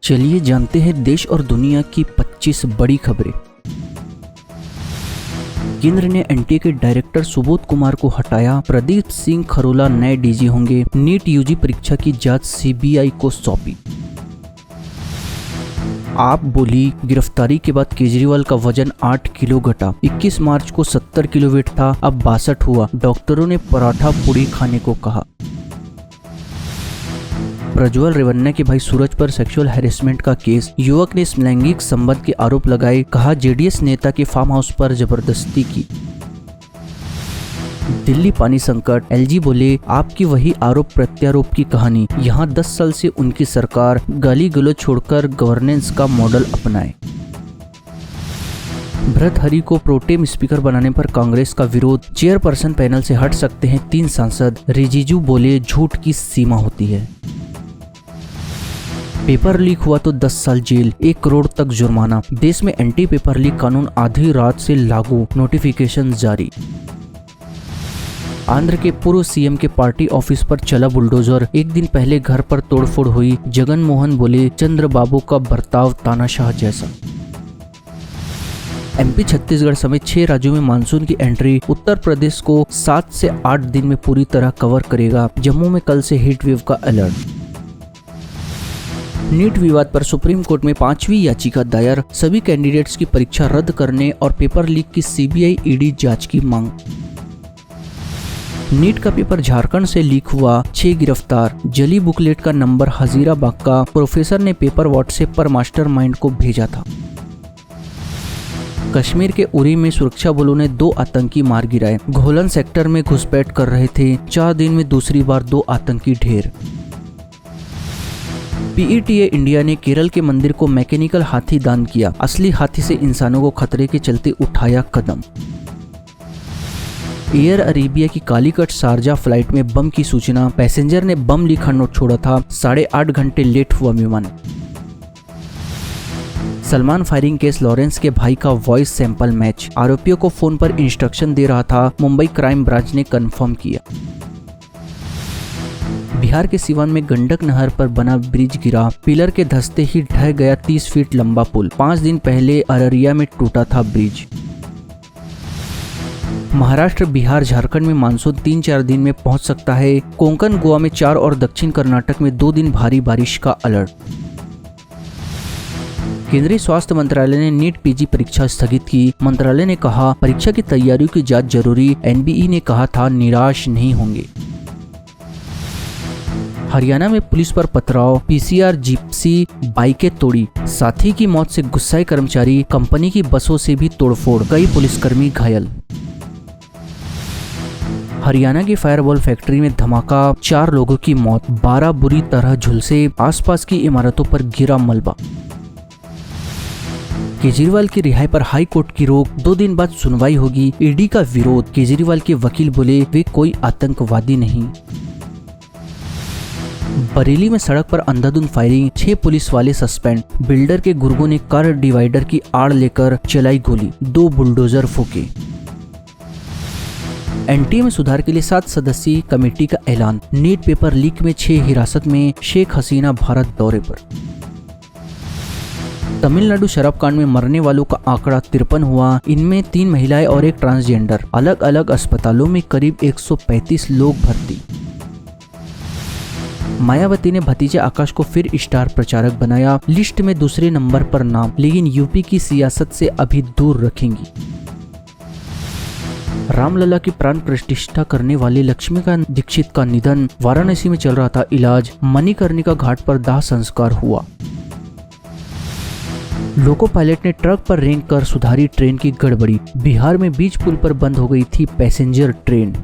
चलिए जानते हैं देश और दुनिया की 25 बड़ी खबरें। केंद्र ने एनटीए के डायरेक्टर सुबोध कुमार को हटाया। प्रदीप सिंह खरोला नए डीजी होंगे। नीट यूजी परीक्षा की जांच सीबीआई को सौंपी। आप बोली, गिरफ्तारी के बाद केजरीवाल का वजन 8 किलो घटा। 21 मार्च को 70 किलो वेट था, अब 62 हुआ। डॉक्टरों ने पराठा पूड़ी खाने को कहा। प्रज्वल रेवन्ना के भाई सूरज पर सेक्सुअल हैरेसमेंट का केस। युवक ने लैंगिक संबंध के आरोप लगाए। कहा जेडीएस नेता के फार्म हाउस पर जबरदस्ती की। दिल्ली पानी संकट। एलजी बोले, आपकी वही आरोप प्रत्यारोप की कहानी। यहाँ 10 साल से उनकी सरकार गाली गलौज छोड़कर गवर्नेंस का मॉडल अपनाए। भर्तृहरि को प्रोटेम स्पीकर बनाने पर कांग्रेस का विरोध। चेयरपर्सन पैनल से हट सकते हैं 3 सांसद। रिजिजू बोले, झूठ की सीमा होती है। पेपर लीक हुआ तो 10 साल जेल, 1 करोड़ तक जुर्माना। देश में एंटी पेपर लीक कानून आधी रात से लागू, नोटिफिकेशन जारी। आंध्र के पूर्व सीएम के पार्टी ऑफिस पर चला बुलडोजर। 1 दिन पहले घर पर तोड़फोड़ हुई। जगन मोहन बोले, चंद्रबाबू का बर्ताव तानाशाह जैसा। एमपी छत्तीसगढ़ समेत 6 राज्यों में मानसून की एंट्री। उत्तर प्रदेश को 7 से 8 दिन में पूरी तरह कवर करेगा। जम्मू में कल से हीट वेव का अलर्ट। नीट विवाद पर सुप्रीम कोर्ट में 5वीं याचिका दायर। सभी कैंडिडेट्स की परीक्षा रद्द करने और पेपर लीक की सीबीआई ईडी जांच की मांग। नीट का पेपर झारखंड से लीक हुआ, 6 गिरफ्तार। जली बुकलेट का नंबर हजीराबाग का। प्रोफेसर ने पेपर व्हाट्सएप पर मास्टरमाइंड को भेजा था। कश्मीर के उरी में सुरक्षा बलों ने 2 आतंकी मार गिराए। घोलन सेक्टर में घुसपैठ कर रहे थे। 4 दिन में दूसरी बार 2 आतंकी ढेर। पीईटीए इंडिया ने केरल के मंदिर को मैकेनिकल हाथी दान किया। असली हाथी से इंसानों को खतरे के चलते उठाया कदम। एयर अरेबिया की कालीकट शारजा फ्लाइट में बम की सूचना। पैसेंजर ने बम लिखा नोट छोड़ा था। 8.5 घंटे लेट हुआ विमान। Salman firing case. लॉरेंस के भाई का वॉइस सैंपल मैच। आरोपियों को फोन पर इंस्ट्रक्शन दे रहा था। मुंबई क्राइम ब्रांच ने कंफर्म किया। बिहार के सिवान में गंडक नहर पर बना ब्रिज गिरा। पिलर के धंसते ही ढह गया 30 फीट लंबा पुल। 5 दिन पहले अररिया में टूटा था ब्रिज। महाराष्ट्र, बिहार, झारखंड में मानसून 3-4 दिन में पहुंच सकता है। कोंकण, गोवा में 4 और दक्षिण कर्नाटक में 2 दिन भारी बारिश का अलर्ट। केंद्रीय स्वास्थ्य मंत्रालय ने नीट पीजी परीक्षा स्थगित की। मंत्रालय ने कहा, परीक्षा की तैयारियों की जांच जरूरी। एनबीई ने कहा था, निराश नहीं होंगे। हरियाणा में पुलिस पर पथराव। पीसीआर जिप्सी बाइकें तोड़ी। साथी की मौत से गुस्साए कर्मचारी। कंपनी की बसों से भी तोड़फोड़, कई पुलिसकर्मी घायल। हरियाणा की फायरबॉल फैक्ट्री में धमाका, 4 लोगों की मौत, 12 बुरी तरह झुलसे। आसपास की इमारतों पर गिरा मलबा। केजरीवाल की रिहाई पर हाई कोर्ट की रोक। 2 दिन बाद सुनवाई होगी। ईडी का विरोध। केजरीवाल के वकील बोले, वे कोई आतंकवादी नहीं। बरेली में सड़क पर अंधाधुंध फायरिंग। 6 पुलिस वाले सस्पेंड। बिल्डर के गुर्गों ने कार डिवाइडर की आड़ लेकर चलाई गोली। 2 बुलडोजर फूके। एनटीए में सुधार के लिए 7 सदस्यीय कमेटी का ऐलान। नीट पेपर लीक में 6 हिरासत में। शेख हसीना भारत दौरे पर। तमिलनाडु शराब कांड में मरने वालों का आंकड़ा 53 हुआ। इनमें 3 महिलाएं और 1 ट्रांसजेंडर। अलग अलग अस्पतालों में करीब 135 लोग भर्ती। मायावती ने भतीजे आकाश को फिर स्टार प्रचारक बनाया। लिस्ट में दूसरे नंबर पर नाम, लेकिन यूपी की सियासत से अभी दूर रखेंगी। रामलला की प्राण प्रतिष्ठा करने वाले लक्ष्मीकांत दीक्षित का निधन। वाराणसी में चल रहा था इलाज। मणिकर्णिका घाट पर दाह संस्कार हुआ। लोको पायलट ने ट्रक पर रेंग कर सुधारी ट्रेन की गड़बड़ी। बिहार में बीच पुल पर बंद हो गई थी पैसेंजर ट्रेन।